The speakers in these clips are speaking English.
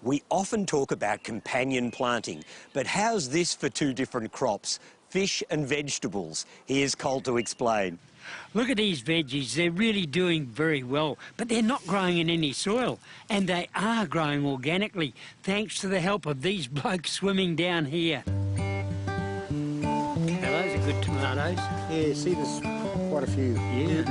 We often talk about companion planting, but how's this for two different crops, fish and vegetables? Here's Cole to explain. Look at these veggies, they're really doing very well, but they're not growing in any soil, and they are growing organically, thanks to the help of these blokes swimming down here. Now, those are good tomatoes. Yeah, see there's quite a few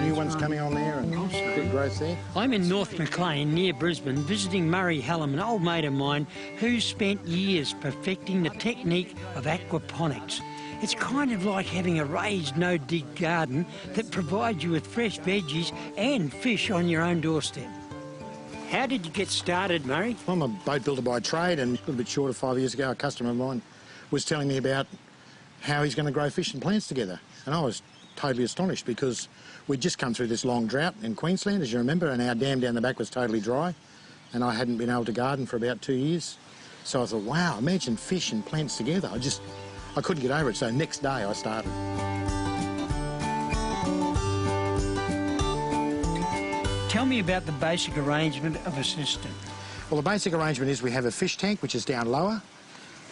new ones coming on there and good growth there. I'm in North Maclean, near Brisbane, visiting Murray Hallam, an old mate of mine who's spent years perfecting the technique of aquaponics. It's kind of like having a raised no-dig garden that provides you with fresh veggies and fish on your own doorstep. How did you get started, Murray? I'm a boat builder by trade, and a little bit short of 5 years ago, a customer of mine was telling me about how he's going to grow fish and plants together. And I was totally astonished because we'd just come through this long drought in Queensland, as you remember, and our dam down the back was totally dry, and I hadn't been able to garden for about 2 years. So I thought, wow, imagine fish and plants together. I couldn't get over it, so next day I started. Tell me about the basic arrangement of a system. Well, the basic arrangement is we have a fish tank, which is down lower.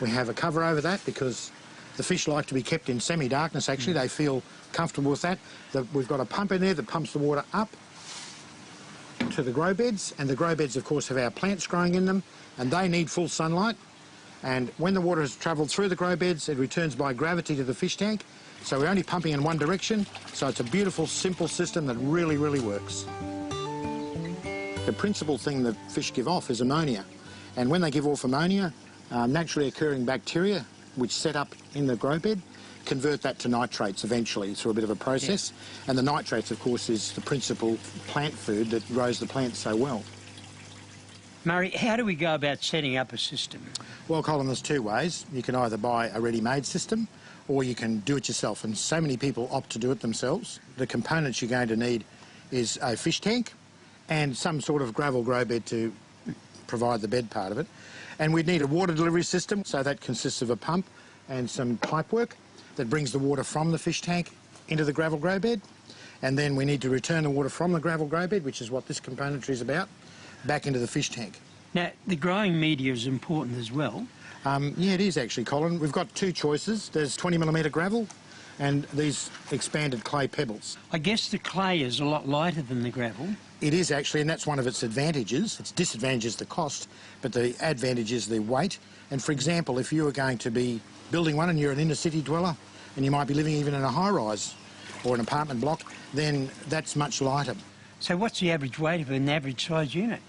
We have a cover over that because the fish like to be kept in semi-darkness, actually. They feel comfortable with that. We've got a pump in there that pumps the water up to the grow beds, and the grow beds, of course, have our plants growing in them, and they need full sunlight. And when the water has travelled through the grow beds, it returns by gravity to the fish tank. So we're only pumping in one direction. So it's a beautiful, simple system that really, really works. The principal thing that fish give off is ammonia. And when they give off ammonia, naturally occurring bacteria, which set up in the grow bed, convert that to nitrates eventually through a bit of a process. Yeah. And the nitrates, of course, is the principal plant food that grows the plants so well. Murray, how do we go about setting up a system? Well, Colin, there's two ways. You can either buy a ready-made system or you can do it yourself, and so many people opt to do it themselves. The components you're going to need is a fish tank and some sort of gravel grow bed to provide the bed part of it. And we'd need a water delivery system, so that consists of a pump and some pipe work that brings the water from the fish tank into the gravel grow bed. And then we need to return the water from the gravel grow bed, which is what this componentry is about, back into the fish tank. Now, the growing media is important as well. Yeah, it is actually, Colin. We've got two choices. There's 20mm gravel and these expanded clay pebbles. I guess the clay is a lot lighter than the gravel. It is actually, and that's one of its advantages. Its disadvantage is the cost, but the advantage is the weight. And for example, if you were going to be building one and you're an inner city dweller and you might be living even in a high-rise or an apartment block, then that's much lighter. So what's the average weight of an average size unit?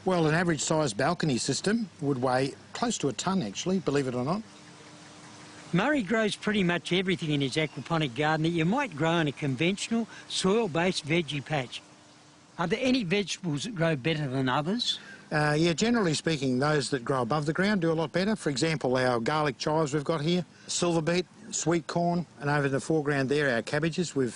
Well, an average size balcony system would weigh close to a tonne, actually, believe it or not. Murray grows pretty much everything in his aquaponic garden that you might grow in a conventional soil-based veggie patch. Are there any vegetables that grow better than others? Yeah, generally speaking, those that grow above the ground do a lot better. For example, our garlic chives we've got here, silver beet, sweet corn, and over in the foreground there, our cabbages. We've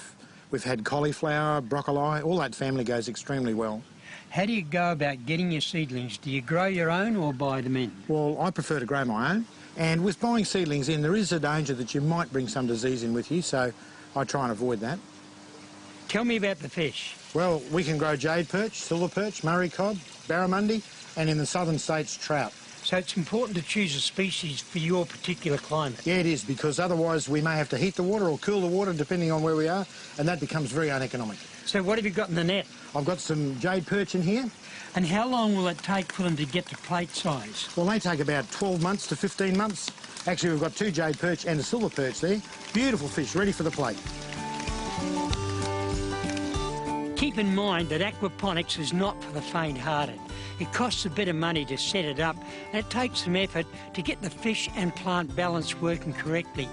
had cauliflower, broccoli, all that family goes extremely well. How do you go about getting your seedlings? Do you grow your own or buy them in? Well, I prefer to grow my own. And with buying seedlings in, there is a danger that you might bring some disease in with you, so I try and avoid that. Tell me about the fish. Well, we can grow jade perch, silver perch, Murray cod, barramundi, and in the southern states, trout. So it's important to choose a species for your particular climate? Yeah, it is, because otherwise we may have to heat the water or cool the water, depending on where we are, and that becomes very uneconomic. So what have you got in the net? I've got some jade perch in here. And how long will it take for them to get to plate size? Well, they take about 12 months to 15 months. Actually, we've got two jade perch and a silver perch there. Beautiful fish, ready for the plate. Keep in mind that aquaponics is not for the faint-hearted. It costs a bit of money to set it up, and it takes some effort to get the fish and plant balance working correctly.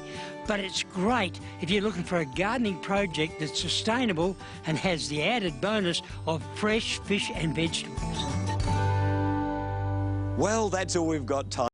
But it's great if you're looking for a gardening project that's sustainable and has the added bonus of fresh fish and vegetables. Well, that's all we've got time.